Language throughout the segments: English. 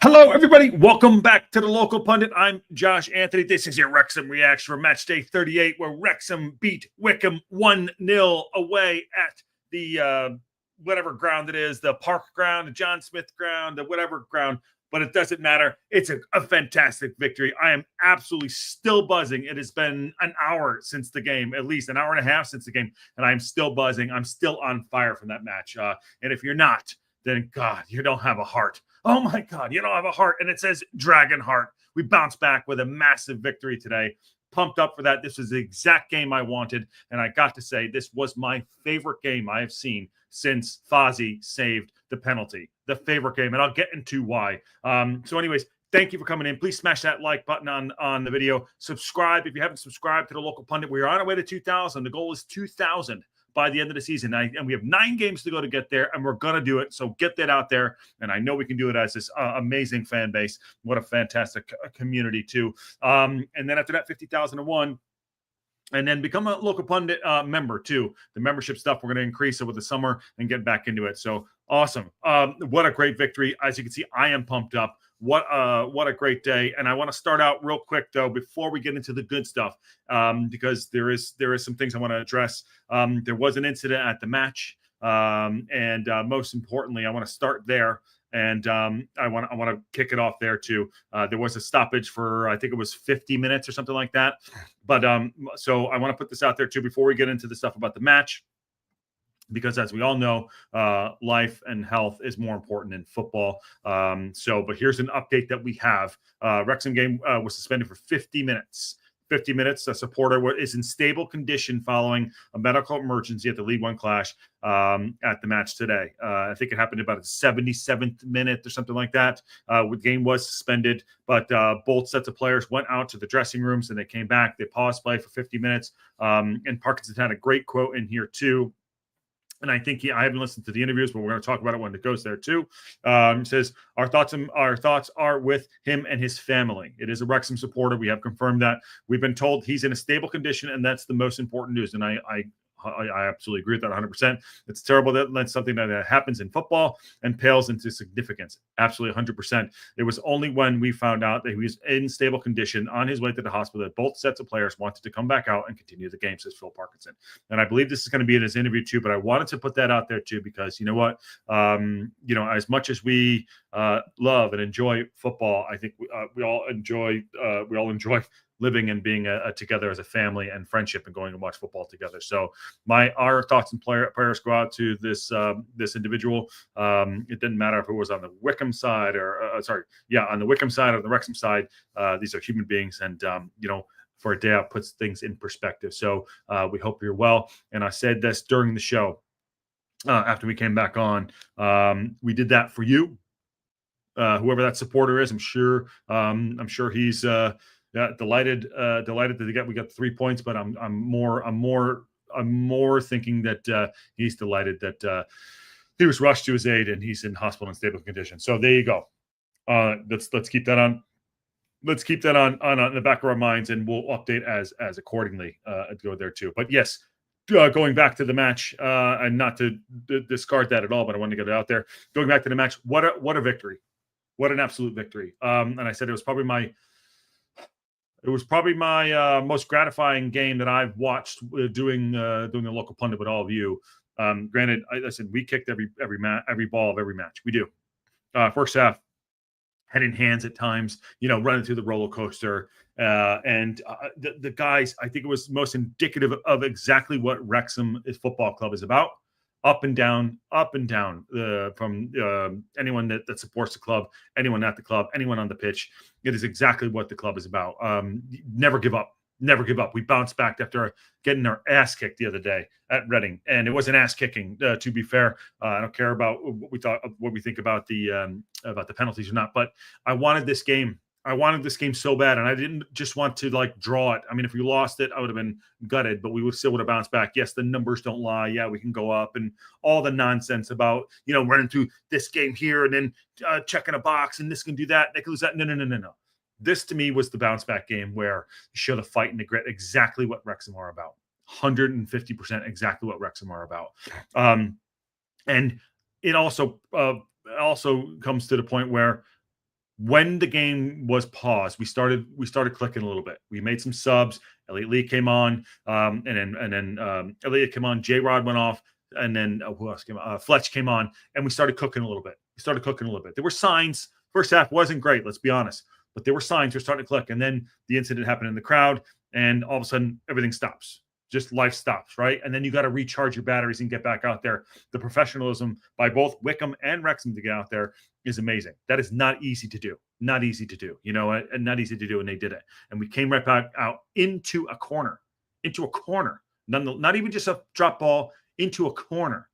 Hello, everybody. Welcome back to the Local Pundit. I'm Josh Anthony. This is your Wrexham reaction for match day 38, where Wrexham beat Wycombe 1-0 away at the whatever ground it is, the Park ground, the John Smith ground, the whatever ground, but it doesn't matter. It's a fantastic victory. I am absolutely still buzzing. It has been an hour since the game, at least an hour and a half since the game, and I'm still buzzing. I'm still on fire from that match. And if you're not, then God, you don't have a heart. Oh my God, you don't have a heart. And it says Dragon Heart. We bounced back with a massive victory today. Pumped up for that. This was the exact game I wanted. And I got to say, this was my favorite game I have seen since Fozzie saved the penalty. The favorite game. And I'll get into why. So anyways, thank you for coming in. Please smash that like button on the video. Subscribe if you haven't subscribed to the Local Pundit. We are on our way to 2,000. The goal is 2,000 by the end of the season. And we have 9 games to go to get there, and we're going to do it. So get that out there. And I know we can do it as this amazing fan base. What a fantastic community, too. And then after that, 50,001. And then become a Local Pundit member, too. The membership stuff, we're going to increase over the summer and get back into it. So awesome. What a great victory. As you can see, I am pumped up. What a great day. And I want to start out real quick, though, before we get into the good stuff, because there is some things I want to address. There was an incident at the match. And most importantly, I want to start there. And I want to kick it off there, too. There was a stoppage for, I think it was 50 minutes or something like that. But so I want to put this out there, too, before we get into the stuff about the match. Because as we all know, life and health is more important in football. But here's an update that we have. Wrexham game was suspended for 50 minutes. 50 minutes. A supporter is in stable condition following a medical emergency at the League One clash at the match today. I think it happened about the 77th minute or something like that. The game was suspended, but both sets of players went out to the dressing rooms and they came back. They paused play for 50 minutes. And Parkinson had a great quote in here, too. And I think I haven't listened to the interviews, but we're going to talk about it when it goes there too. It says our thoughts are with him and his family. It is a Wrexham supporter. We have confirmed that. We've been told he's in a stable condition, and that's the most important news. And I absolutely agree with that 100%. It's terrible that that's something that happens in football and pales into significance. Absolutely 100%. It was only when we found out that he was in stable condition on his way to the hospital that both sets of players wanted to come back out and continue the game, says Phil Parkinson. And I believe this is going to be in his interview too, but I wanted to put that out there too, because you know what? As much as we love and enjoy football, I think we all enjoy living and being together as a family and friendship and going and watch football together. So our thoughts and prayers go out to this individual. It didn't matter if it was on the Wycombe side on the Wycombe side or the Wrexham side. These are human beings, and for a day out puts things in perspective. So we hope you're well. And I said this during the show after we came back on. We did that for you, whoever that supporter is. I'm sure he's. Delighted that we got 3 points, but I'm more thinking that he's delighted that he was rushed to his aid and he's in hospital in stable condition. So there you go. Let's keep that on. Let's keep that on the back of our minds, and we'll update as accordingly. Go there too. But yes, going back to the match, and not to discard that at all, but I wanted to get it out there. Going back to the match, what a victory! What an absolute victory! And I said it was probably my most gratifying game that I've watched doing the Local Pundit with all of you. Granted, I said we kicked every ball of every match. We do. First half, head in hands at times, running through the roller coaster. And the guys, I think it was most indicative of exactly what Wrexham Football Club is about. Up and down, from anyone that supports the club, anyone at the club, anyone on the pitch. It is exactly what the club is about. Never give up. Never give up. We bounced back after getting our ass kicked the other day at Reading, and it was an ass kicking. To be fair, I don't care about what we think about the penalties or not, but I wanted this game. I wanted this game so bad, and I didn't just want to draw it. I mean, if we lost it, I would have been gutted, but we would have bounced back. Yes, the numbers don't lie. Yeah, we can go up, and all the nonsense about running through this game here and then checking a box, and this can do that, they can lose that. No. This to me was the bounce back game where you show the fight and the grit, exactly what Wrexham are about. 150% exactly what Wrexham are about. And it also comes to the point where when the game was paused, we started clicking a little bit. We made some subs. Elliot Lee came on, and then Elliot came on. J Rod went off, and then who else came on? Fletch came on, and we started cooking a little bit. There were signs. First half wasn't great, let's be honest, but there were signs. We're starting to click, and then the incident happened in the crowd, and all of a sudden everything stops. Just life stops, right? And then you got to recharge your batteries and get back out there. The professionalism by both Wycombe and Wrexham to get out there is amazing. That is not easy to do. Not easy to do, you know, and not easy to do. And they did it. And we came right back out into a corner. Not even just a drop ball, into a corner.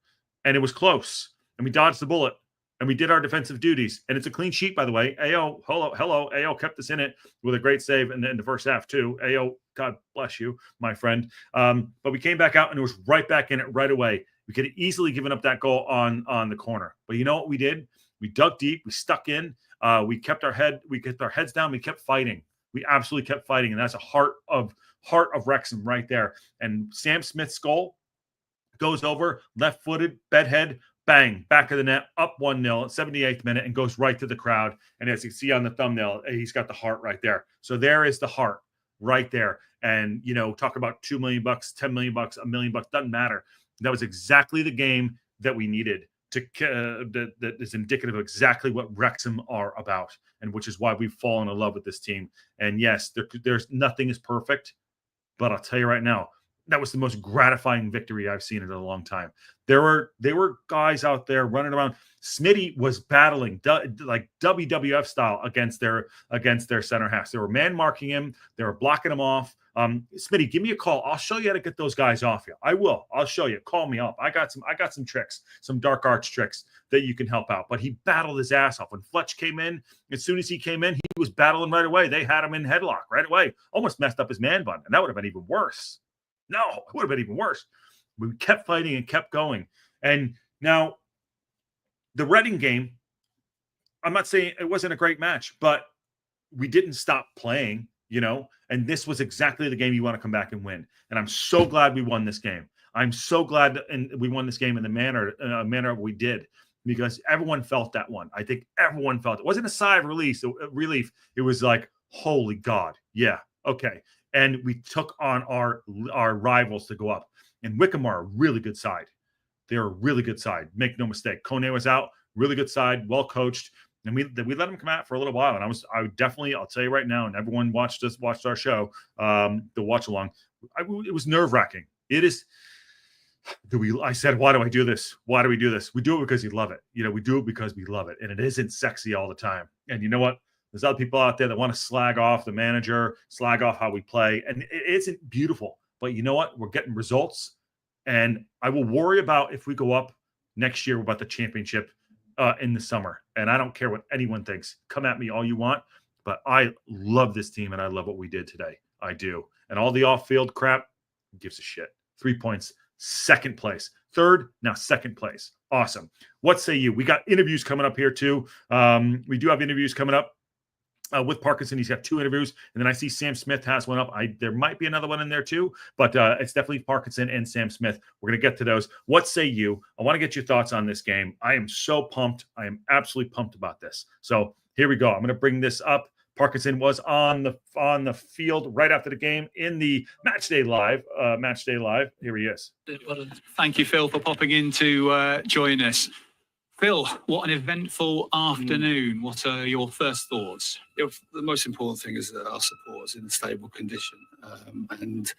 And it was close. And we dodged the bullet. And we did our defensive duties. And it's a clean sheet, by the way. AO, hello. AO kept us in it with a great save in the first half, too. AO, God bless you, my friend. But we came back out, and it was right back in it right away. We could have easily given up that goal on the corner. But you know what we did? We dug deep. We stuck in. We kept our heads down. We kept fighting. We absolutely kept fighting. And that's a heart of Wrexham right there. And Sam Smith's goal goes over, left-footed, bedhead, bang, back of the net, up 1-0 at 78th minute, and goes right to the crowd. And as you can see on the thumbnail, he's got the heart right there. So there is the heart right there. And, you know, talk about $2 million, $10 million, $1 million, doesn't matter. That was exactly the game that we needed that is indicative of exactly what Wrexham are about, and which is why we've fallen in love with this team. And yes, there's nothing is perfect, but I'll tell you right now, that was the most gratifying victory I've seen in a long time. There were guys out there running around. Smitty was battling like WWF style against their center halves. They were man marking him. They were blocking him off. Smitty, give me a call. I'll show you how to get those guys off you. I will. I'll show you. Call me up. I got some tricks, some dark arts tricks that you can help out. But he battled his ass off. When Fletch came in, as soon as he came in, he was battling right away. They had him in headlock right away. Almost messed up his man bun, and that would have been even worse. No, it would have been even worse. We kept fighting and kept going. And now the Reading game, I'm not saying it wasn't a great match, but we didn't stop playing, you know, and this was exactly the game you want to come back and win. And I'm so glad we won this game. I'm so glad we won this game in the manner we did, because everyone felt that one. I think everyone felt it. It wasn't a sigh of relief. It was like, holy God. Yeah. Okay. And we took on our rivals to go up. And Wycombe are a really good side. They're a really good side. Make no mistake. Kone was out. Really good side. Well coached. And we let him come out for a little while. And I'll tell you right now, and everyone watched our show, the watch along. It was nerve wracking. It is. I said, why do I do this? Why do we do this? We do it because we love it. You know, we do it because we love it. And it isn't sexy all the time. And you know what? There's other people out there that want to slag off the manager, slag off how we play. And it isn't beautiful. But you know what? We're getting results. And I will worry about if we go up next year about the championship in the summer. And I don't care what anyone thinks. Come at me all you want. But I love this team, and I love what we did today. I do. And all the off-field crap, gives a shit. 3 points. Second place. Third, now second place. Awesome. What say you? We got interviews coming up here too. We do have interviews coming up. With Parkinson, he's got 2 interviews, and then I see Sam Smith has one up. There might be another one in there too, but it's definitely Parkinson and Sam Smith. We're going to get to those. What say you? I want to get your thoughts on this game. I am so pumped. I am absolutely pumped about this. So here we go. I'm going to bring this up. Parkinson was on the field right after the game in the Matchday Live. Here he is. Thank you, Phil, for popping in to join us. Phil, what an eventful afternoon. What are your first thoughts? The most important thing is that our support is in a stable condition. And,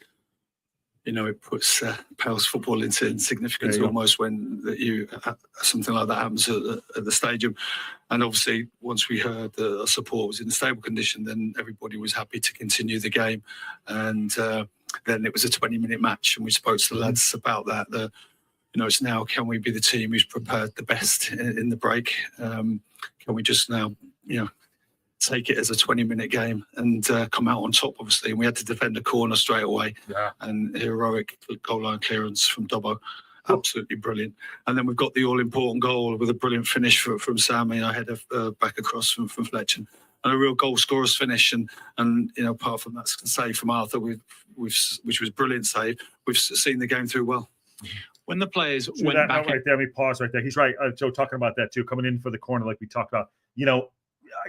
you know, it puts Pals football into significance almost when something like that happens at the stadium. And obviously, once we heard that our support was in a stable condition, then everybody was happy to continue the game. And then it was a 20-minute match, and we spoke to the lads about that. You know, it's now, can we be the team who's prepared the best in the break? Can we just now, you know, take it as a 20-minute game and come out on top, obviously? And we had to defend a corner straight away. Yeah. And heroic goal line clearance from Dobbo. Absolutely brilliant. And then we've got the all-important goal with a brilliant finish from Sammy. I had a back across from Fletch. And a real goal scorer's finish. And you know, apart from that save from Arthur, which was brilliant save, we've seen the game through well. When the players went back right there, let me pause right there. He's right. Joe talking about that too, coming in for the corner like we talked about. You know,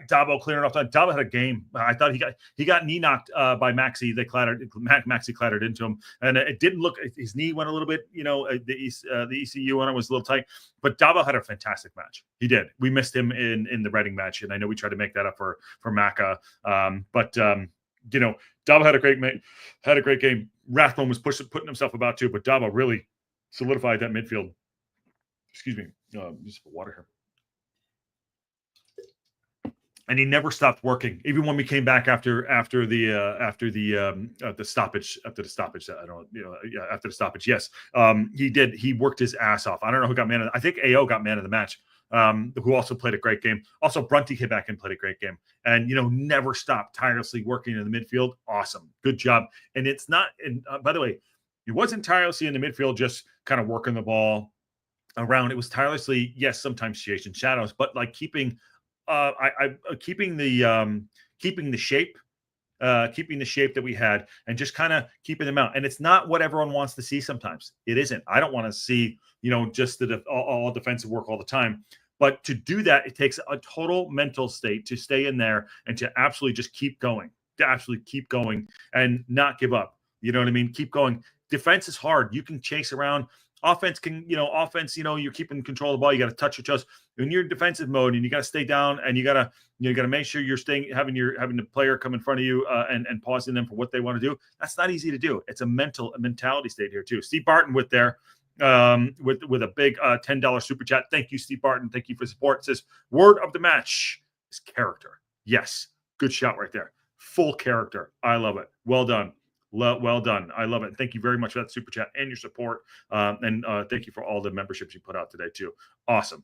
Dabo clearing off time. Dabo had a game. I thought he got knee knocked by Maxi. Maxi clattered into him, and it didn't look. His knee went a little bit. The ECU on it was a little tight, but Dabo had a fantastic match. He did. We missed him in the Reading match, and I know we tried to make that up for Maka. But Dabo had a great game. Rathbone was putting himself about too, but Dabo really solidified that midfield. Excuse me, just water here. And he never stopped working, even when we came back after the stoppage. After the stoppage, after the stoppage, yes, he did. He worked his ass off. I don't know who got I think AO got man of the match, who also played a great game. Also, Brunty came back and played a great game, and never stopped tirelessly working in the midfield. Awesome, good job. And it's not. And by the way, it wasn't tirelessly in the midfield, just kind of working the ball around. It was tirelessly, yes, sometimes chasing shadows, but like keeping keeping the shape that we had, and just kind of keeping them out. And it's not what everyone wants to see. Sometimes it isn't. I don't want to see just all defensive work all the time. But to do that, it takes a total mental state to stay in there and to absolutely just keep going, and not give up. You know what I mean? Keep going. Defense is hard. You can chase around. Offense, you're keeping control of the ball. You got to touch your toes when you're in defensive mode, and you got to stay down, and you got to make sure you're having the player come in front of you and pausing them for what they want to do. That's not easy to do. It's a mentality state here too. Steve Barton with a big $10 super chat. Thank you, Steve Barton. Thank you for support. It says word of the match is character. Yes, good shot right there. Full character. I love it. Well done. Well done. I love it. Thank you very much for that super chat and your support. And thank you for all the memberships you put out today too. Awesome.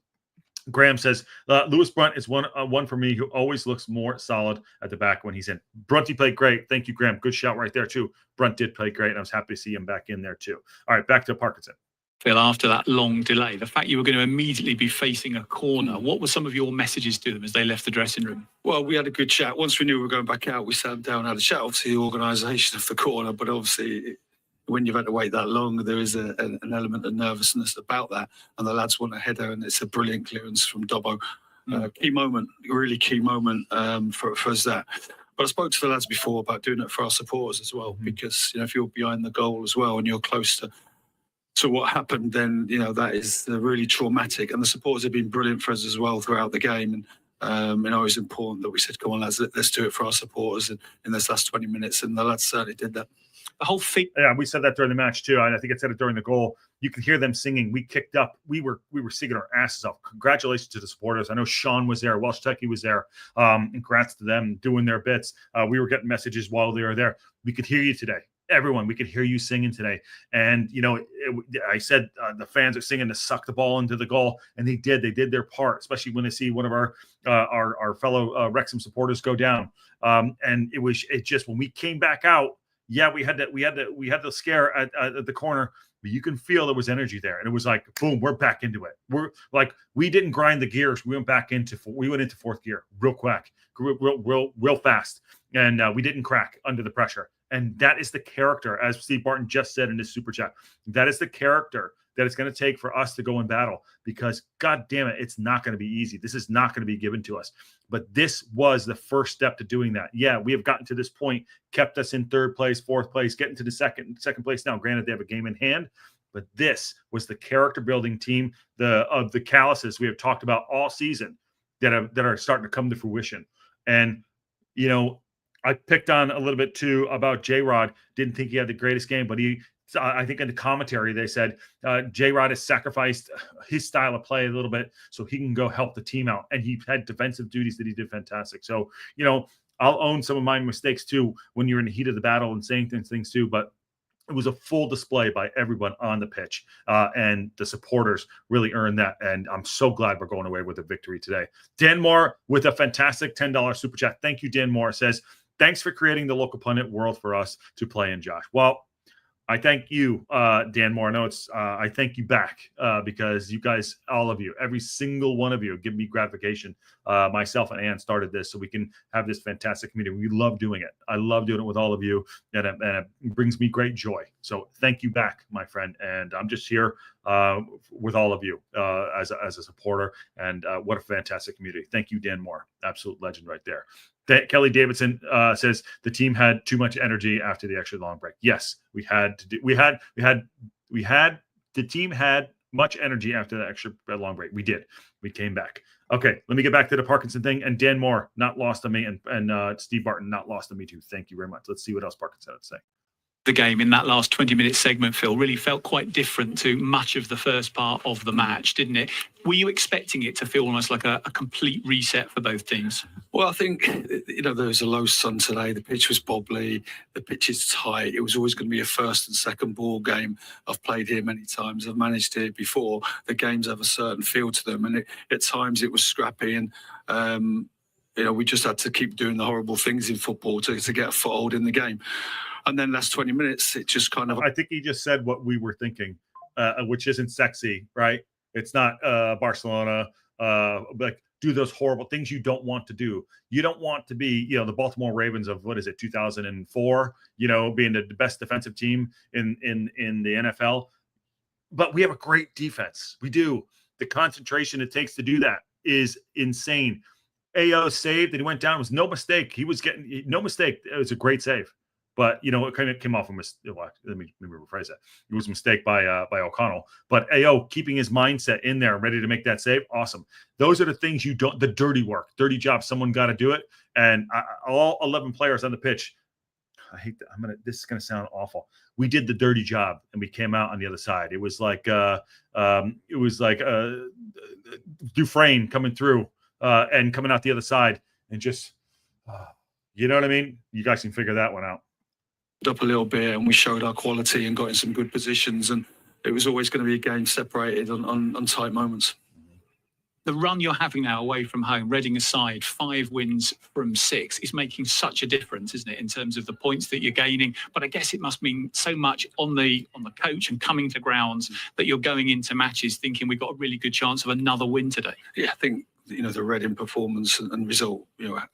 Graham says, Lewis Brunt is one for me who always looks more solid at the back when he's in. Brunty played great. Thank you, Graham. Good shout right there too. Brunt did play great, and I was happy to see him back in there too. All right, back to Parkinson. Phil, after that long delay, the fact you were going to immediately be facing a corner, what were some of your messages to them as they left the dressing room? Well, we had a good chat. Once we knew we were going back out, we sat down and had a chat. Obviously, the organisation of the corner, but obviously, when you've had to wait that long, there is an element of nervousness about that. And the lads want a header, and it's a brilliant clearance from Dobbo. Key moment, really key moment for us that. But I spoke to the lads before about doing it for our supporters as well, because if you're behind the goal as well and you're close to what happened, then that is really traumatic. And the supporters have been brilliant for us as well throughout the game. And it was important that we said, "Come on, lads, let's do it for our supporters." And in this last 20 minutes, and the lads certainly did that. The whole thing. Yeah, we said that during the match too, and I think I said it during the goal. You can hear them singing. We kicked up. We were singing our asses off. Congratulations to the supporters. I know Sean was there. Welsh Techie was there. And congrats to them doing their bits. We were getting messages while they were there. We could hear you today. Everyone, we could hear you singing today. And, I said the fans are singing to suck the ball into the goal, and they did. They did their part, especially when they see one of our fellow Wrexham supporters go down. And it just when we came back out, yeah, we had the scare at the corner, but you can feel there was energy there, and it was like, boom, we're back into it. We're like, we didn't grind the gears. We went into fourth gear real quick, real fast, and we didn't crack under the pressure. And that is the character, as Steve Barton just said in his super chat. That is the character that it's going to take for us to go in battle, because God damn it, it's not going to be easy. This is not going to be given to us. But this was the first step to doing that. Yeah, we have gotten to this point, kept us in third place, fourth place, getting to the second place now. Granted, they have a game in hand, but this was the character building team of the calluses we have talked about all season that are starting to come to fruition. And I picked on a little bit too about J-Rod. Didn't think he had the greatest game, but I think in the commentary they said J-Rod has sacrificed his style of play a little bit so he can go help the team out. And he had defensive duties that he did fantastic. So, I'll own some of my mistakes too when you're in the heat of the battle and saying things too. But it was a full display by everyone on the pitch, and the supporters really earned that. And I'm so glad we're going away with a victory today. Dan Moore with a fantastic $10 super chat. Thank you, Dan Moore. Says, thanks for creating the local pundit world for us to play in, Josh. Well, I thank you, Dan Moore. No, it's I thank you back because you guys, all of you, every single one of you, give me gratification. Myself and Ann started this so we can have this fantastic community. We love doing it. I love doing it with all of you, and it brings me great joy. So thank you back, my friend. And I'm just here with all of you as a supporter. And what a fantastic community. Thank you, Dan Moore. Absolute legend right there. Kelly Davidson says the team had too much energy after the extra long break. Yes, we had to do. The team had much energy after the extra long break. We did. We came back. Okay, let me get back to the Parkinson thing. And Dan Moore not lost on me, and Steve Barton not lost on me too. Thank you very much. Let's see what else Parkinson had to say. The game in that last 20-minute segment, Phil, really felt quite different to much of the first part of the match, didn't it? Were you expecting it to feel almost like a complete reset for both teams? Well, I think, there was a low sun today. The pitch was bobbly. The pitch is tight. It was always going to be a first and second ball game. I've played here many times. I've managed here before. The games have a certain feel to them. And at times it was scrappy. And, we just had to keep doing the horrible things in football to get a foothold in the game. And then last 20 minutes, it just kind of... I think he just said what we were thinking, which isn't sexy, right? It's not Barcelona, like do those horrible things you don't want to do. You don't want to be, the Baltimore Ravens of, 2004, being the best defensive team in the NFL. But we have a great defense. We do. The concentration it takes to do that is insane. AO saved and he went down. It was no mistake. He was getting no mistake. It was a great save. But it kind of came off a mistake. Let me rephrase that. It was a mistake by O'Connell. But AO keeping his mindset in there, ready to make that save, awesome. Those are the things you don't. The dirty work, dirty job. Someone got to do it. And all 11 players on the pitch. I hate that. This is gonna sound awful. We did the dirty job, and we came out on the other side. It was like Dufresne coming through and coming out the other side, and just you know what I mean. You guys can figure that one out. Up a little bit and we showed our quality and got in some good positions, and it was always going to be a game separated on tight moments. The run you're having now away from home, Reading aside, 5 wins from 6 is making such a difference, isn't it, in terms of the points that you're gaining? But I guess it must mean so much on the coach and coming to grounds that you're going into matches thinking we've got a really good chance of another win today. Yeah, I think the Reading performance and result,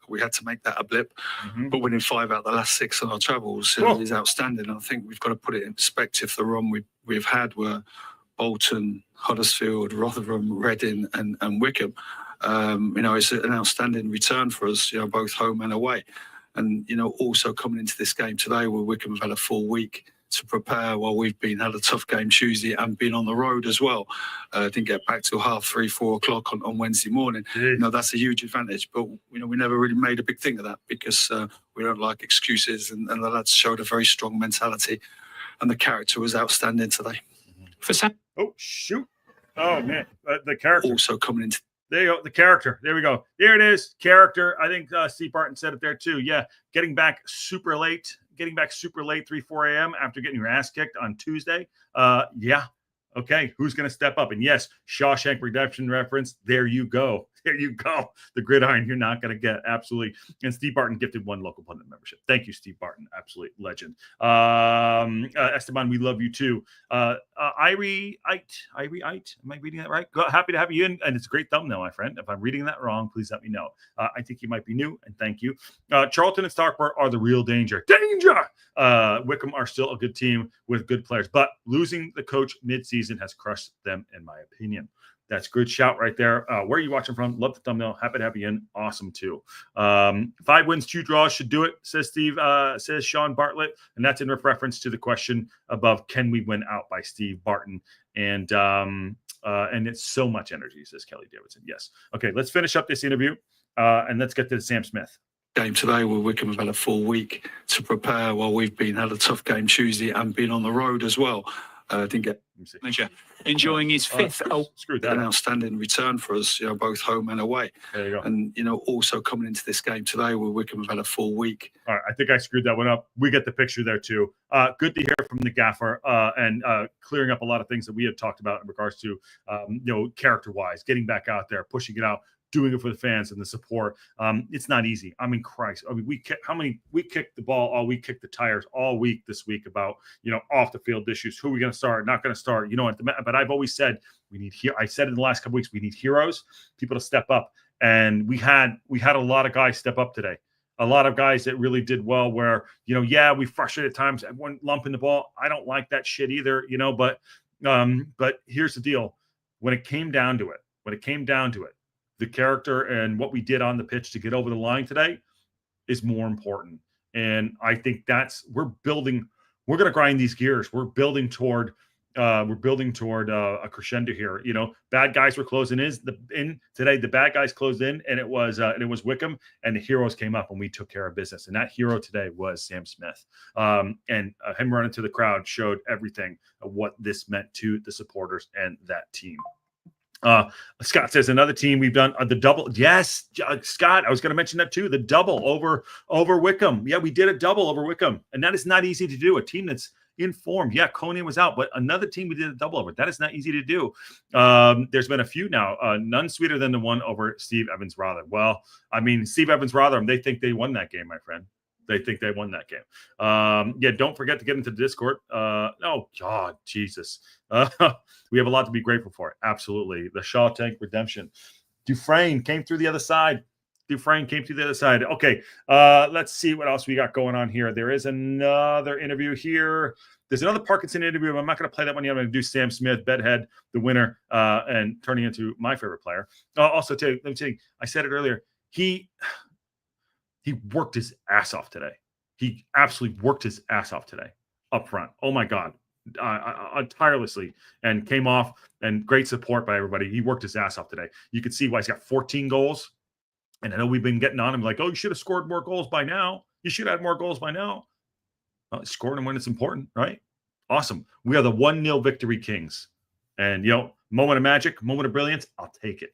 we had to make that a blip. Mm-hmm. But winning 5 out of the last 6 on our travels is outstanding. And I think we've got to put it in perspective. The run we've had were Bolton, Huddersfield, Rotherham, Reading and Wycombe. It's an outstanding return for us, both home and away. And, also coming into this game today where Wycombe have had a full week to prepare while we've had a tough game Tuesday and been on the road as well. Didn't get back till 3:30, 4 o'clock on Wednesday morning. That's a huge advantage. But, we never really made a big thing of that because we don't like excuses. And the lads showed a very strong mentality. And the character was outstanding today. For Sam. Oh, shoot. Oh, man. The character. Also coming into... There you go. The character. There we go. There it is. Character. I think Steve Barton said it there too. Yeah. Getting back super late, 3, 4 a.m. after getting your ass kicked on Tuesday. Yeah. Okay. Who's going to step up? And yes, Shawshank Redemption reference. There you go. There you go. The gridiron you're not going to get. Absolutely. And Steve Barton gifted 1 local pundit membership. Thank you, Steve Barton. Absolute legend. Esteban, we love you too. Irie-ite. Am I reading that right? Happy to have you in. And it's a great thumbnail, my friend. If I'm reading that wrong, please let me know. I think you might be new, and thank you. Charlton and Stockport are the real danger. Danger! Wycombe are still a good team with good players, but losing the coach mid-season has crushed them, in my opinion. That's a good shout right there. Where are you watching from? Love the thumbnail. Happy to have you in. Awesome, too. 5 wins, 2 draws should do it, says Steve, says Sean Bartlett. And that's in reference to the question above, can we win out by Steve Barton? And it's so much energy, says Kelly Davidson. Yes. Okay, let's finish up this interview and let's get to Sam Smith. Game today where Wycombe have had a full week to prepare while we've had a tough game Tuesday and been on the road as well. Didn't get enjoying his 5th. Screwed that. An outstanding return for us, both home and away. There you go. And also coming into this game today where Wycombe have had a full week. All right, I think I screwed that one up. We get the picture there too. Good to hear from the gaffer and clearing up a lot of things that we had talked about in regards to character-wise, getting back out there, pushing it out. doing it for the fans and the support. It's not easy. I mean, Christ. I mean, we kicked the ball we kicked the tires all week this week about, off the field issues. Who are we going to start? Not going to start. But I've always said I said in the last couple weeks, we need heroes, people to step up. And we had a lot of guys step up today. A lot of guys that really did well where, we frustrated at times. Everyone lumping the ball. I don't like that shit either, but here's the deal. When it came down to it, the character and what we did on the pitch to get over the line today is more important. And I think we're going to grind these gears. We're building toward a crescendo here. Bad guys were closing in today. The bad guys closed in, and it was Wycombe, and the heroes came up, and we took care of business. And that hero today was Sam Smith. And him running to the crowd showed everything of what this meant to the supporters and that team. Scott says another team we've done the double. Yes, Scott, I was going to mention that too. The double over Wycombe. Yeah, we did a double over Wycombe, and that is not easy to do. A team that's in form. Yeah, Coney was out, but another team we did a double over. That is not easy to do. There's been a few now. None sweeter than the one over Steve Evans-Rotherham. Well, I mean, Steve Evans-Rotherham, they think they won that game, my friend. They think they won that game. Don't forget to get into the Discord. Oh, God, Jesus. We have a lot to be grateful for. Absolutely. The Shaw Tank redemption. Dufresne came through the other side. Okay, let's see what else we got going on here. There is another interview here. There's another Parkinson interview. I'm not going to play that one yet. I'm going to do Sam Smith, Bedhead, the winner, and turning into my favorite player. Also, let me tell you, I said it earlier. He worked his ass off today. He absolutely worked his ass off today up front. Oh, my God. Tirelessly, and came off, and great support by everybody. He worked his ass off today. You can see why he's got 14 goals. And I know we've been getting on him like, oh, you should have scored more goals by now. You should have had more goals by now. Scoring them when it's important, right? Awesome. We are the 1-0 victory kings. And, moment of magic, moment of brilliance, I'll take it.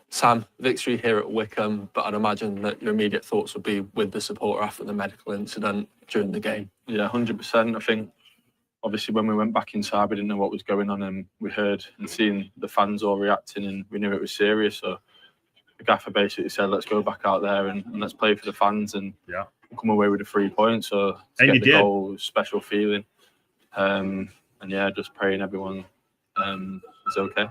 Sam, victory here at Wycombe, but I'd imagine that your immediate thoughts would be with the supporter after the medical incident during the game. Yeah, 100%. I think, obviously, when we went back inside, we didn't know what was going on, and we heard and seen the fans all reacting, and we knew it was serious. So the gaffer basically said, let's go back out there and let's play for the fans and come away with the 3 points. So to get the goal was a special feeling. And just praying everyone is okay.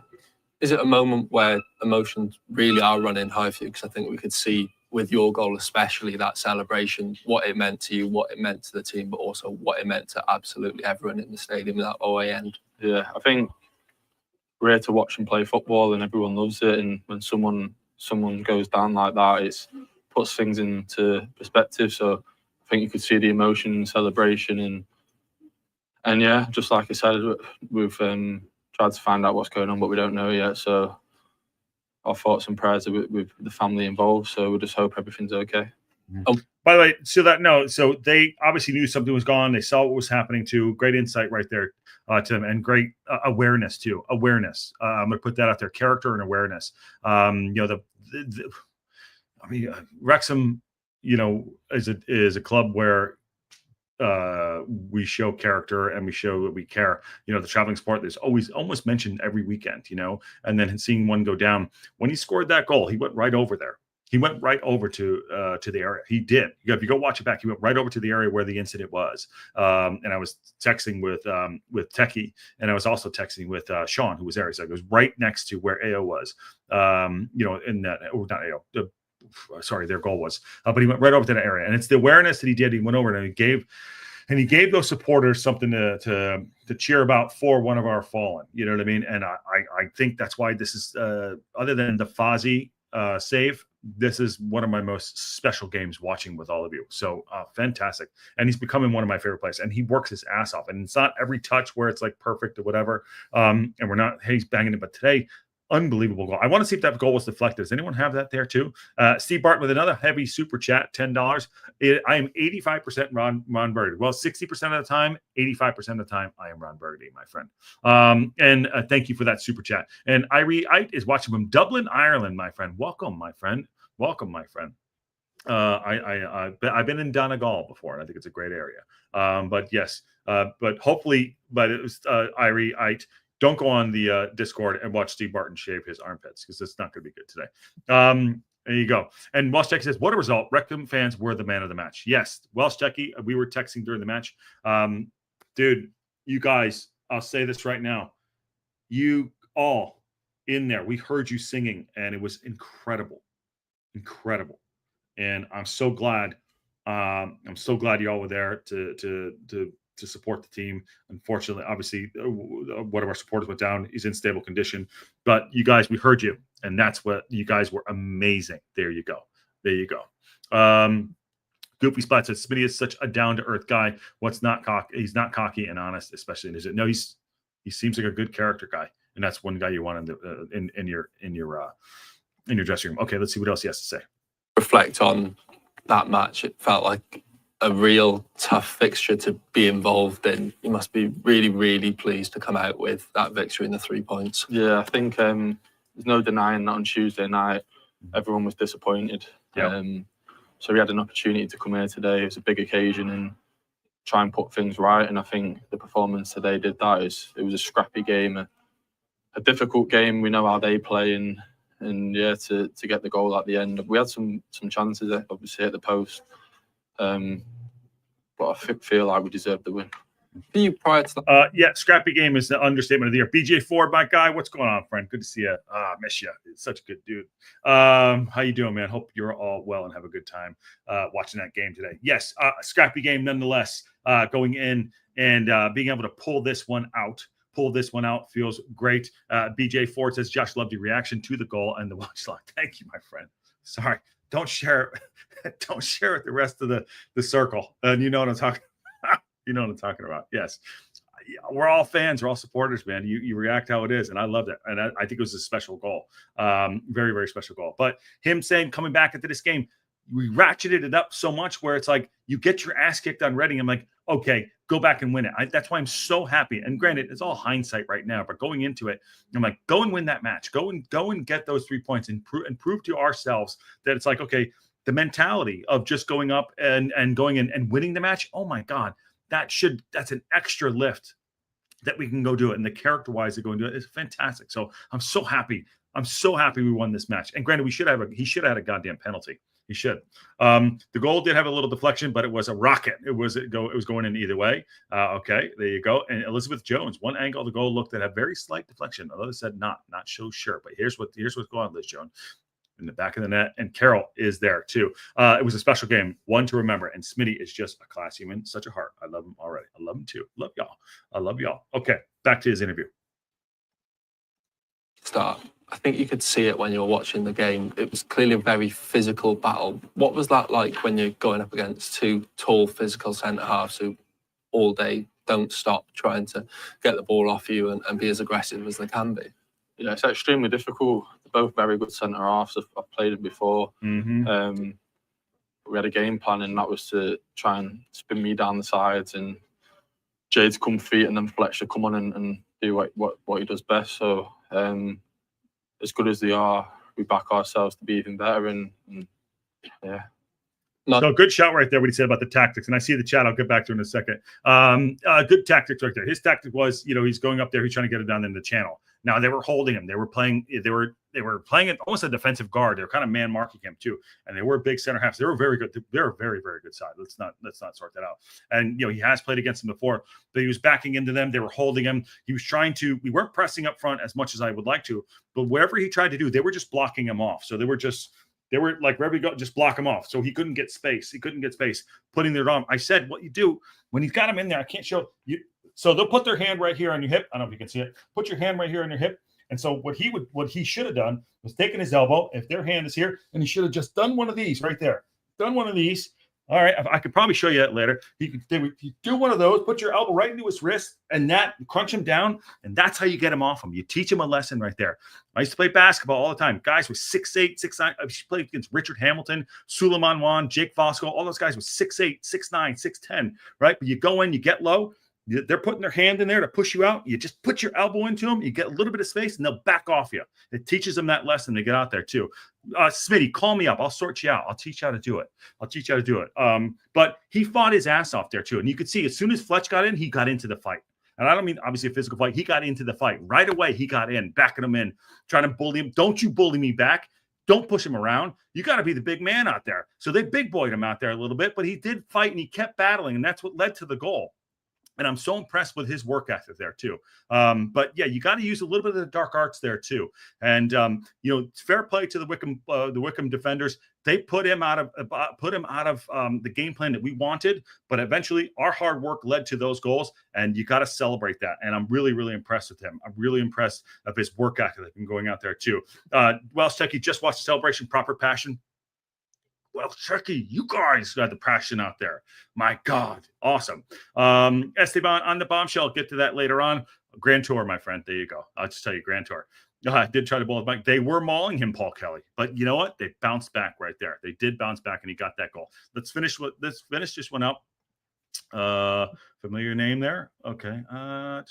Is it a moment where emotions really are running high for you? Because I think we could see with your goal, especially that celebration, what it meant to you, what it meant to the team, but also what it meant to absolutely everyone in the stadium, that OA end. Yeah, I think we're here to watch and play football, and everyone loves it. And when someone goes down like that, it puts things into perspective. So I think you could see the emotion and celebration, and yeah, just like I said, we've tried to find out what's going on, but we don't know yet. So our thoughts and prayers are with the family involved. So we just hope everything's okay. By the way, so they obviously knew something was gone. They saw what was happening too. Great insight right there to them, and great awareness too. Awareness. I'm going to put that out there. Character and awareness. Wrexham, is a club where we show character and we show that we care. The traveling sport, there's always almost mentioned every weekend, and then seeing one go down. When he scored that goal, he went right over there. He went right over to the area. He did. If you go watch it back, he went right over to the area where the incident was. And I was texting with Techie, and I was also texting with Sean, who was there. So it was right next to where AO was. In that, not AO. Sorry, their goal was. But he went right over to that area, and it's the awareness that he did. He went over and he gave those supporters something to cheer about for one of our fallen. You know what I mean? And I think that's why this is other than the Fozzie save, this is one of my most special games watching with all of you. So fantastic. And he's becoming one of my favorite players, and he works his ass off. And it's not every touch where it's like perfect or whatever. And we're not, hey, he's banging it. But today, unbelievable goal. I want to see if that goal was deflected. Does anyone have that there too? Steve Barton with another heavy super chat, $10. I am 85% Ron Burgundy. Well, 60% of the time, 85% of the time, I am Ron Burgundy, my friend. And thank you for that super chat. And Irie is watching from Dublin, Ireland, my friend. Welcome, my friend. Welcome, my friend. I've been in Donegal before, and I think it's a great area. But yes, but hopefully, but it was Irie. don't go on the Discord and watch Steve Barton shave his armpits because it's not going to be good today. There you go. And Welsh Jackie says, what a result. Wrexham fans were the man of the match. Yes, Welsh Jackie, we were texting during the match. Dude, you guys, I'll say this right now. You all in there, we heard you singing, and it was incredible. Incredible. And I'm so glad. I'm so glad you all were there to support the team. Unfortunately, obviously, one of our supporters went down. He's in stable condition. But you guys, we heard you. And that's what you guys were amazing. There you go. There you go. Goofy Spot says Smitty is such a down-to-earth guy. What's not cocky? He's not cocky and honest, especially in his. No, he seems like a good character guy, and that's one guy you want in your dressing room. Okay, let's see what else he has to say. Reflect on that match. It felt like a real tough fixture to be involved in. You must be really, really pleased to come out with that victory and the 3 points. Yeah, I think there's no denying that on Tuesday night, everyone was disappointed. Yeah. So we had an opportunity to come here today. It was a big occasion and try and put things right. And I think the performance today did that. It was a scrappy game, a difficult game. We know how they play, and yeah, to get the goal at the end. We had some chances, obviously, at the post. But I feel like we deserved the win. You prior to that? Yeah, scrappy game is the understatement of the year. BJ Ford, my guy, what's going on, friend? Good to see you. Miss you. Such a good dude. How you doing, man? Hope you're all well and have a good time watching that game today. Yes, scrappy game nonetheless. Going in and being able to pull this one out feels great. BJ Ford says, Josh loved your reaction to the goal and the watch log. Thank you, my friend. Sorry, don't share it. Don't share it the rest of the circle. And you know what I'm talking. You know what I'm talking about. Yes. We're all fans. We're all supporters, man. You react how it is. And I loved it. And I think it was a special goal. Very, very special goal. But him saying, coming back into this game, we ratcheted it up so much where it's like, you get your ass kicked on Reading. I'm like, okay, go back and win it. That's why I'm so happy. And granted, it's all hindsight right now, but going into it, I'm like, go and win that match. Go and get those 3 points and prove to ourselves that it's like, okay, the mentality of just going up and going in and winning the match. Oh my God. That's an extra lift that we can go do it. And the character-wise to go and do it is fantastic. So I'm so happy. I'm so happy we won this match. And granted, he should have had a goddamn penalty. He should. The goal did have a little deflection, but it was a rocket. It was going in either way. Okay, there you go. And Elizabeth Jones, one angle of the goal looked at a very slight deflection. Another said not so sure. But here's what's going on, Liz Jones. In the back of the net, and Carol is there too. It was a special game, one to remember. And Smitty is just a class human, such a heart. I love him already. I love him too. Love y'all. I love y'all. Okay, back to his interview. Start. I think you could see it when you were watching the game. It was clearly a very physical battle. What was that like when you're going up against two tall, physical centre halves who all day don't stop trying to get the ball off you and be as aggressive as they can be? Yeah, it's extremely difficult. They're both very good centre halves. I've played them before. Mm-hmm. We had a game plan, and that was to try and spin me down the sides and Jay to come feet, and then Fletcher to come on and do what he does best. So as good as they are, we back ourselves to be even better. And yeah. So good shout right there, what he said about the tactics. And I see the chat. I'll get back to it in a second. Good tactics right there. His tactic was, he's going up there. He's trying to get it down in the channel. Now they were holding him. They were playing it almost a defensive guard. They were kind of man marking him too. And they were big center halves. They were very good. They're a very, very good side. Let's not sort that out. And, he has played against them before, but he was backing into them. They were holding him. He was we weren't pressing up front as much as I would like to, but whatever he tried to do, they were just blocking him off. So they were like, wherever you go, just block him off. So he couldn't get space. Putting their arm. I said, what you do when he's got him in there, I can't show you. So they'll put their hand right here on your hip. I don't know if you can see it. Put your hand right here on your hip. And so what he should have done was taken his elbow, if their hand is here, and he should have just done one of these right there. Done one of these. All right. I could probably show you that later. You do one of those, put your elbow right into his wrist, and crunch him down. And that's how you get him off him. You teach him a lesson right there. I used to play basketball all the time. Guys with 6'8", 6'9". I played against Richard Hamilton, Suleiman Wan, Jake Fosco. All those guys with 6'8", 6'9", 6'10", right? But you go in, you get low. They're putting their hand in there to push you out. You just put your elbow into them. You get a little bit of space, and they'll back off you. It teaches them that lesson to get out there too. Smitty, call me up. I'll sort you out. I'll teach you how to do it. But he fought his ass off there too. And you could see as soon as Fletch got in, he got into the fight. And I don't mean obviously a physical fight. He got into the fight right away. He got in, backing him in, trying to bully him. Don't you bully me back. Don't push him around. You got to be the big man out there. So they big boyed him out there a little bit, but he did fight and he kept battling. And that's what led to the goal. And I'm so impressed with his work ethic there too. But yeah, you got to use a little bit of the dark arts there too. And fair play to the Wycombe defenders. They put him out of the game plan that we wanted. But eventually, our hard work led to those goals, and you got to celebrate that. And I'm really, really impressed with him. I'm really impressed of his work ethic and going out there too. Welsh Techie just watched the celebration, proper passion. Well, Chucky, you guys got the passion out there. My God, awesome. Esteban on the bombshell. Get to that later on. Grand Tour, my friend. There you go. I'll just tell you, Grand Tour. I did try to bowl it back. They were mauling him, Paul Kelly. But you know what? They bounced back right there. They did bounce back, and he got that goal. Let's finish. Just went up. Familiar name there. Okay. I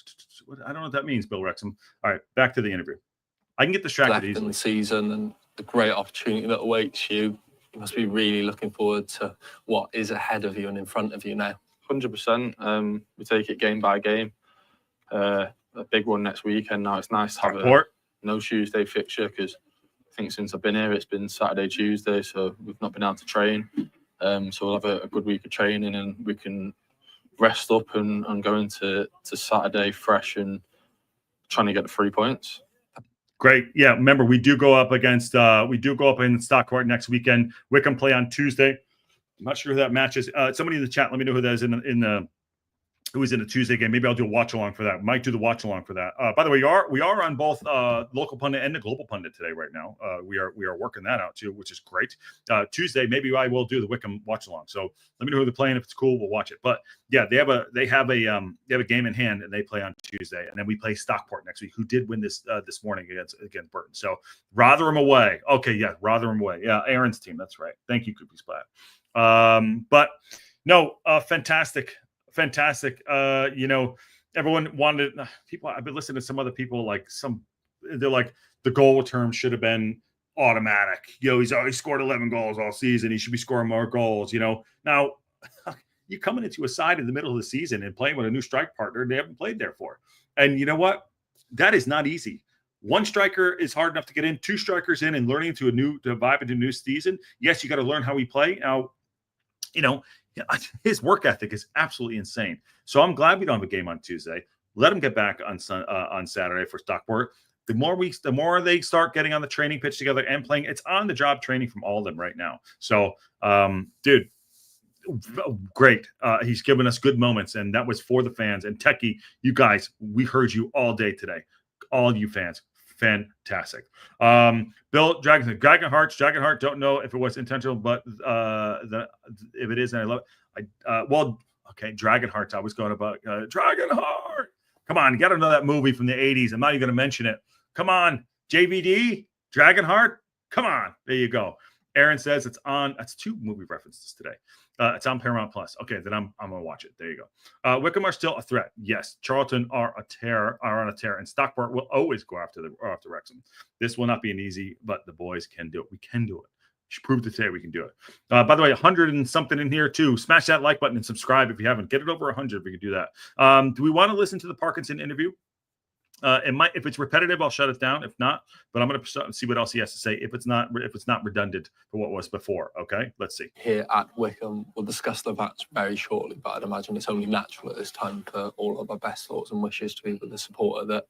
don't know what that means, Bill Wrexham. All right, back to the interview. I can get distracted Left easily. in the season and the great opportunity that awaits you. You must be really looking forward to what is ahead of you and in front of you now. 100%. We take it game by game. A big one next weekend. Now it's nice to have no Tuesday fixture because I think since I've been here, it's been Saturday, Tuesday, so we've not been able to train. So we'll have a good week of training and we can rest up and go into Saturday fresh and trying to get the 3 points. Great. Yeah. Remember, we do go up in Stockport next weekend. Wycombe play on Tuesday. I'm not sure who that match is. Somebody in the chat, let me know who that is who is in the Tuesday game. Maybe I'll do a watch along for that. Might do the watch along for that. By the way, we are on both local pundit and the global pundit today right now. We are working that out too, which is great. Tuesday, maybe I will do the Wycombe watch along. So let me know who they're playing. If it's cool, we'll watch it. But yeah, they have a game in hand and they play on Tuesday, and then we play Stockport next week, who did win this morning against Burton. So Rotherham away. Okay, yeah, Rotherham away. Yeah, Aaron's team. That's right. Thank you, Koopy Splat. But no, fantastic. Everyone wanted people. I've been listening to some other people they're like the goal term should have been automatic. He's already scored 11 goals all season. He should be scoring more goals. Now you're coming into a side in the middle of the season and playing with a new strike partner they haven't played there for. And you know what? That is not easy. One striker is hard enough to get in. Two strikers in and learning to vibe into a new season. Yes, you got to learn how we play. Now, his work ethic is absolutely insane. So I'm glad we don't have a game on Tuesday. Let him get back on Saturday for Stockport. The more they start getting on the training pitch together and playing, it's on the job training from all of them right now. So, dude, great. He's given us good moments, and that was for the fans. And Techie, you guys, we heard you all day today. All of you fans. Fantastic. Bill Dragonheart, don't know if it was intentional, but if it is, and I love it. Dragonheart. I was going about Dragonheart. Come on, you got to know that movie from the 80s. I'm not even going to mention it. Come on, JVD, Dragonheart. Come on, there you go. Aaron says it's on. That's 2 movie references today. It's on Paramount Plus. Okay, then I'm gonna watch it. There you go. Wycombe are still a threat. Yes, Charlton are on a tear, and Stockport will always go after Wrexham. This will not be an easy, but the boys can do it. We can do it. We should prove today we can do it. By the way, 100 and something in here too. Smash that like button and subscribe if you haven't. Get it over 100 if we can do that. Do we want to listen to the Parkinson interview? If it's repetitive, I'll shut it down. If not, but I'm going to see what else he has to say. If it's not redundant for what was before. Okay, let's see. Here at Wycombe, we'll discuss the match very shortly, but I'd imagine it's only natural at this time for all of our best thoughts and wishes to be with the supporter that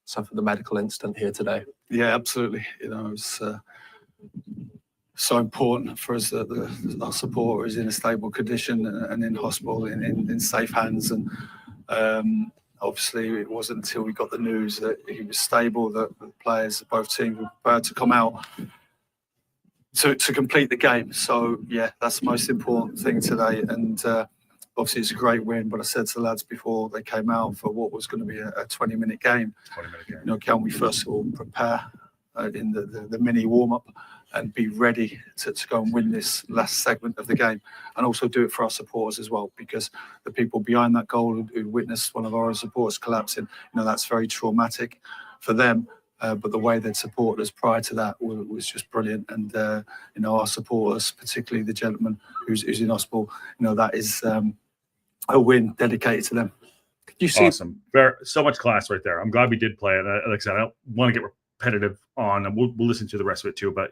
suffered the medical incident here today. Yeah, absolutely. It's so important for us that our supporter is in a stable condition and in hospital in safe hands. And obviously, it wasn't until we got the news that he was stable that the players of both teams were prepared to come out to complete the game. So, yeah, that's the most important thing today. And obviously, it's a great win. But I said to the lads before they came out for what was going to be a 20-minute game, can we first of all prepare in the mini warm-up and be ready to go and win this last segment of the game, and also do it for our supporters as well, because the people behind that goal who witnessed one of our supporters collapsing, that's very traumatic for them. But the way they'd supported us prior to that was just brilliant. And our supporters, particularly the gentleman who's in hospital, that is a win dedicated to them. Could you see? Awesome. So much class right there. I'm glad we did play it. Like I said, I don't want to get repetitive on, and we'll listen to the rest of it too. But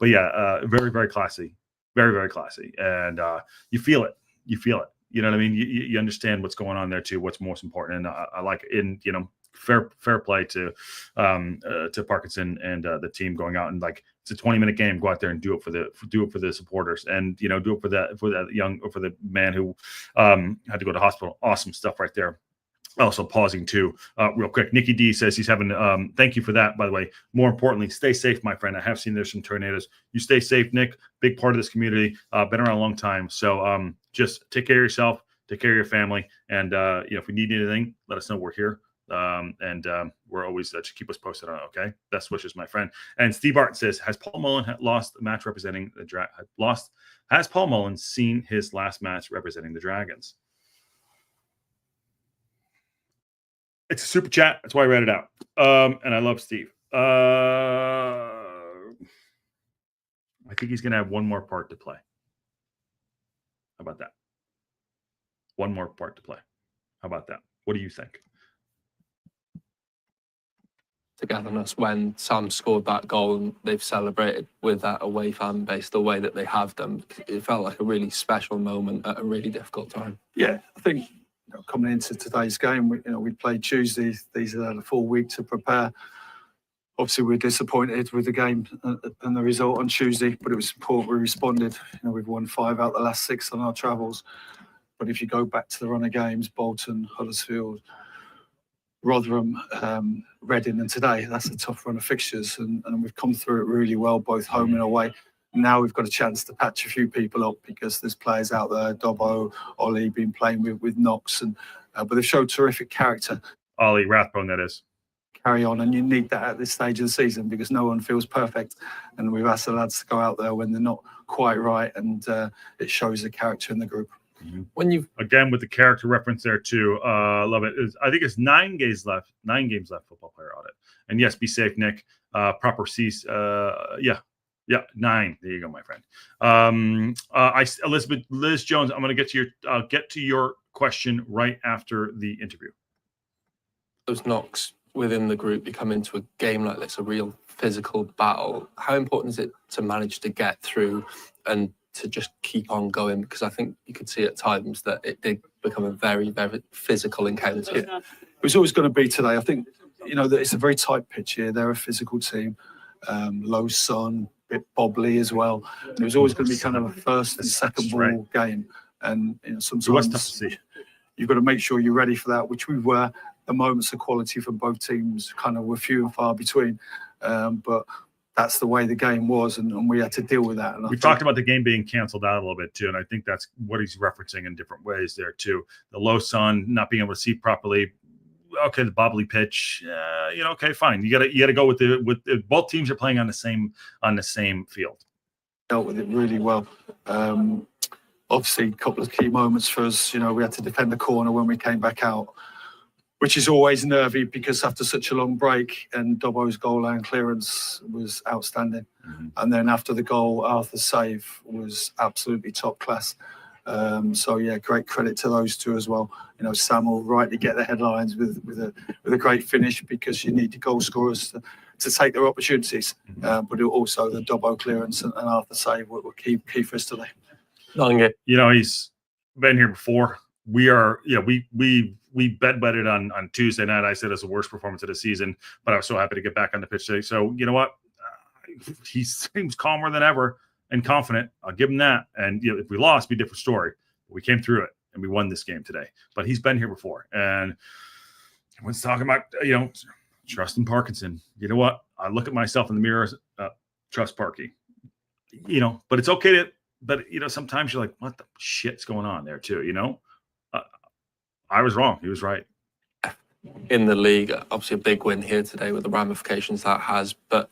yeah, very, very classy. Very, very classy. And you feel it. You feel it. You know what I mean? You understand what's going on there too, what's most important. And I like it. And, you know, fair play to Parkinson and the team going out and, like, it's a 20-minute game. Go out there and do it for the supporters, and, you know, do it for the man who had to go to hospital. Awesome stuff right there. Also pausing too, real quick. Nikki D says he's having. Thank you for that, by the way. More importantly, stay safe, my friend. I have seen there's some tornadoes. You stay safe, Nick. Big part of this community. Been around a long time. So just take care of yourself, take care of your family, and you know, if we need anything, let us know. We're here, and we're always just keep us posted on it. Okay. Best wishes, my friend. And Steve Art says, has Paul Mullen lost the match representing the Has Paul Mullen seen his last match representing the Dragons? It's a super chat. That's why I read it out. And I love Steve. I think he's going to have one more part to play. How about that? One more part to play. How about that? What do you think? Togetherness when Sam scored that goal and they've celebrated with that away fan base the way that they have done. It felt like a really special moment at a really difficult time. Yeah, I think, you know, coming into today's game, we played Tuesday. These are the full week to prepare. Obviously, we're disappointed with the game and the result on Tuesday, but it was important we responded. You know, we've won 5 out of the last 6 on our travels. But if you go back to the run of games, Bolton, Huddersfield, Rotherham, Reading, and today, that's a tough run of fixtures, and we've come through it really well, both home and away. Now we've got a chance to patch a few people up because there's players out there, Dobbo, Ollie, been playing with Knox, and but they've showed terrific character. Ollie Rathbone, that is. Carry on, and you need that at this stage of the season because no one feels perfect, and we've asked the lads to go out there when they're not quite right, and it shows the character in the group. Mm-hmm. When you again with the character reference there too, love it. I think it's 9 games left. 9 games left. Football player audit, and yes, be safe, Nick. Proper cease. Yeah, 9. There you go, my friend. Liz Jones. I'm going to get to your question right after the interview. those knocks within the group, you come into a game like this, a real physical battle. How important is it to manage to get through and to just keep on going? Because I think you could see at times that it did become a very, very physical encounter. It was always going to be today. I think, that it's a very tight pitch here. They're a physical team. Low sun, a bit bobbly as well. And it was always going to be kind of a first and second ball game. And sometimes you've got to make sure you're ready for that, which we were. The moments of quality for both teams kind of were few and far between. But that's the way the game was, and we had to deal with that. And we talked about the game being canceled out a little bit too, and I think that's what he's referencing in different ways there too. The low sun, not being able to see properly. Okay, the bobbly pitch. Okay, fine. You gotta go with both teams are playing on the same field. Dealt with it really well. Obviously, a couple of key moments for us. We had to defend the corner when we came back out, which is always nervy because after such a long break, and Dobbo's goal line clearance was outstanding. Mm-hmm. And then after the goal, Arthur's save was absolutely top class. Great credit to those two as well. Sam will rightly get the headlines with a great finish because you need the goal scorers to take their opportunities. But also the Dobbo clearance and Arthur save were key for us today. He's been here before. We are, we bedbutted on Tuesday night. I said it's the worst performance of the season, but I was so happy to get back on the pitch today. So you know what? He seems calmer than ever and confident. I'll give him that. And if we lost, it'd be a different story. But we came through it and we won this game today. But he's been here before, and everyone's talking about trust in Parkinson. You know what? I look at myself in the mirror. Trust Parky. But it's okay to. But sometimes you're like, what the shit's going on there too? I was wrong. He was right. In the league, obviously a big win here today with the ramifications that has. But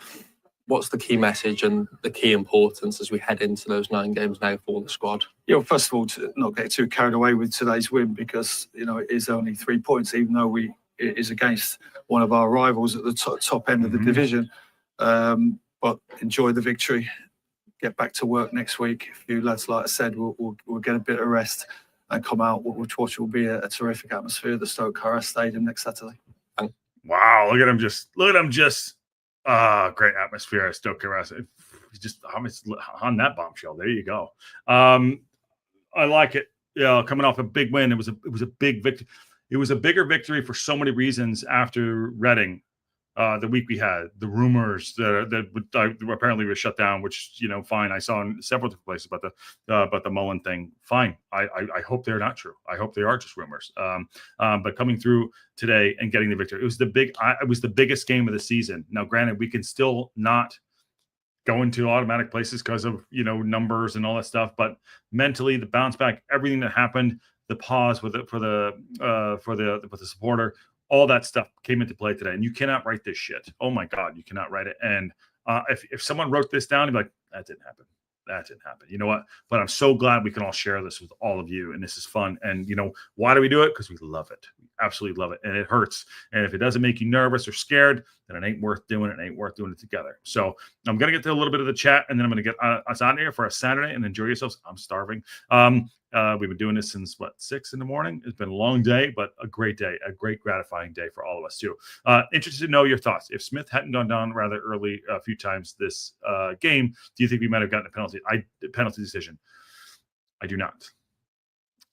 what's the key message and the key importance as we head into those 9 games now for the squad? First of all, to not get too carried away with today's win because, it is only 3 points, even though it is against one of our rivals at the top end of the division. But enjoy the victory. Get back to work next week. A few lads, like I said, we'll get a bit of rest. and come out, which will be a terrific atmosphere at the Stoke Carra Stadium next Saturday. Wow, look at him just great atmosphere at Stoke Carra. Just on that bombshell. There you go. I like it. Yeah, coming off a big win. It was a big victory. It was a bigger victory for so many reasons after Reading. The week we had the rumors that apparently was shut down, which, you know, fine. I saw in several different places about the Mullen thing. Fine. I hope they're not true. I hope they are just rumors. But coming through today and getting the victory, it was the biggest game of the season. Now, granted, we can still not go into automatic places because of, you know, numbers and all that stuff, but mentally, the bounce back, everything that happened, the pause for the supporter. All that stuff came into play today, and you cannot write this shit. Oh my God, you cannot write it. And if someone wrote this down, you'd be like, that didn't happen. That didn't happen. You know what? But I'm so glad we can all share this with all of you, and this is fun. And, you know, why do we do it? Because we love it. We absolutely love it, and it hurts. And if it doesn't make you nervous or scared, then it ain't worth doing it. It ain't worth doing it together. So I'm going to get to a little bit of the chat, and then I'm going to get us out of here for a Saturday and enjoy yourselves. I'm starving. We've been doing this since 6 in the morning. It's been a long day, but a great day, a great gratifying day for all of us too. Interested to know your thoughts. If Smith hadn't gone down rather early a few times this game, do you think we might have gotten a penalty? Penalty decision? I do not.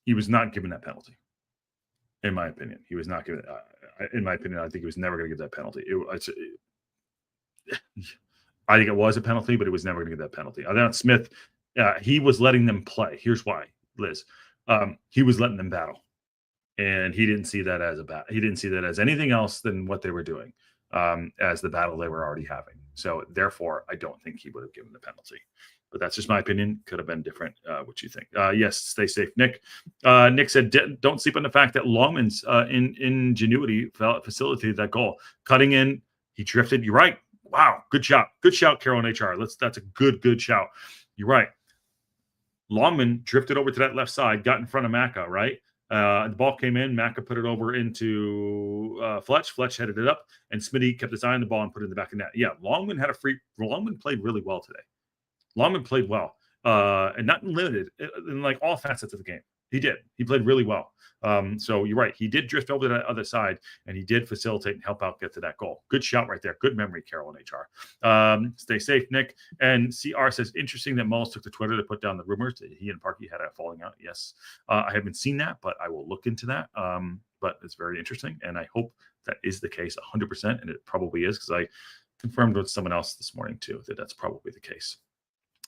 He was not given that penalty. In my opinion, he was not given. In my opinion, I think he was never going to get that penalty. I think it was a penalty, but he was never going to get that penalty. I thought Smith, he was letting them play. Here's why, Liz. He was letting them battle, and he didn't see that as a battle. He didn't see that as anything else than what they were doing, as the battle they were already having. So therefore, I don't think he would have given the penalty. But that's just my opinion. Could have been different. What you think? Yes, stay safe, Nick. Nick said, don't sleep on the fact that Longman's ingenuity facilitated that goal. Cutting in, he drifted. You're right. Wow, good shout. Good shout, Carol and HR. That's a good shout. You're right. Longman drifted over to that left side, got in front of Macca, right? The ball came in. Macca put it over into Fletch. Fletch headed it up, and Smitty kept his eye on the ball and put it in the back of net. Yeah, Longman played really well today. Longman played well, and not limited in like all facets of the game. He did. He played really well. So you're right. He did drift over to that other side, and he did facilitate and help out get to that goal. Good shout right there. Good memory, Carol and HR. Stay safe, Nick. And CR says, interesting that Mulls took to Twitter to put down the rumors that he and Parky had a falling out. Yes. I haven't seen that, but I will look into that. But it's very interesting, and I hope that is the case 100%, and it probably is, because I confirmed with someone else this morning, too, that that's probably the case.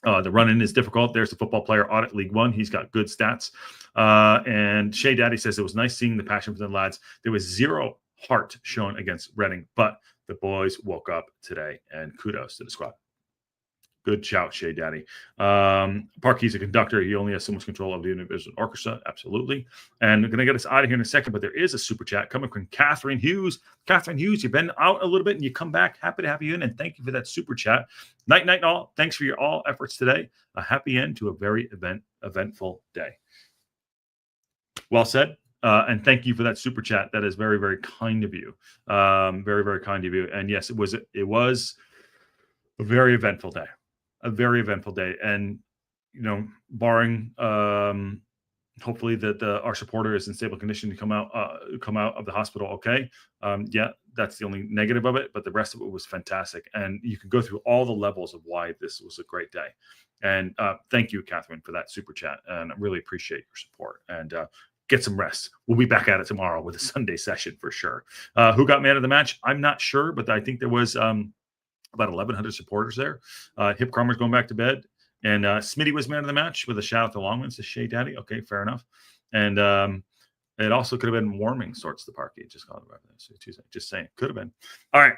The run-in is difficult. There's the football player audit League One. He's got good stats. And Shea Daddy says it was nice seeing the passion for the lads. There was zero heart shown against Reading, but the boys woke up today, and kudos to the squad. Good shout, Shea Daddy. Parky's a conductor. He only has so much control of the individual orchestra. Absolutely. And I'm going to get us out of here in a second, but there is a super chat coming from Catherine Hughes. Catherine Hughes, you've been out a little bit and you come back. Happy to have you in, and thank you for that super chat. Night, all. Thanks for your all efforts today. A happy end to a very eventful day. Well said. And thank you for that super chat. That is very, very kind of you. Very, very kind of you. And yes, it was a very eventful day. A very eventful day, and you know, barring hopefully that our supporter is in stable condition to come out of the hospital okay. Yeah, that's the only negative of it, but the rest of it was fantastic, and you can go through all the levels of why this was a great day. And thank you, Catherine, for that super chat, and I really appreciate your support. And get some rest. We'll be back at it tomorrow with a Sunday session for sure. Who got man of the match? I'm not sure, but I think there was about 1,100 supporters there. Hip Cromer's going back to bed. And Smitty was man of the match with a shout out to Longman, says Shea Daddy. Okay, fair enough. And it also could have been warming sorts the park. It just called it. Just saying. Could have been. All right.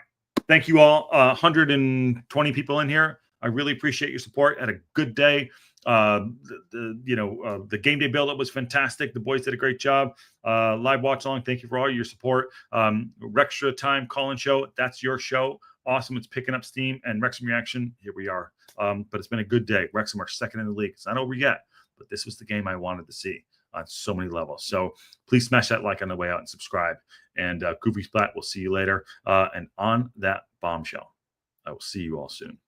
Thank you all. 120 people in here. I really appreciate your support. Had a good day. The game day build-up was fantastic. The boys did a great job. Live watch along. Thank you for all your support. Rextra Time call-in show. That's your show. Awesome. It's picking up steam, and Wrexham Reaction. Here we are. But it's been a good day. Wrexham are second in the league. It's not over yet, but this was the game I wanted to see on so many levels. So please smash that like on the way out and subscribe. And Goofy Splat, we'll see you later. And on that bombshell, I will see you all soon.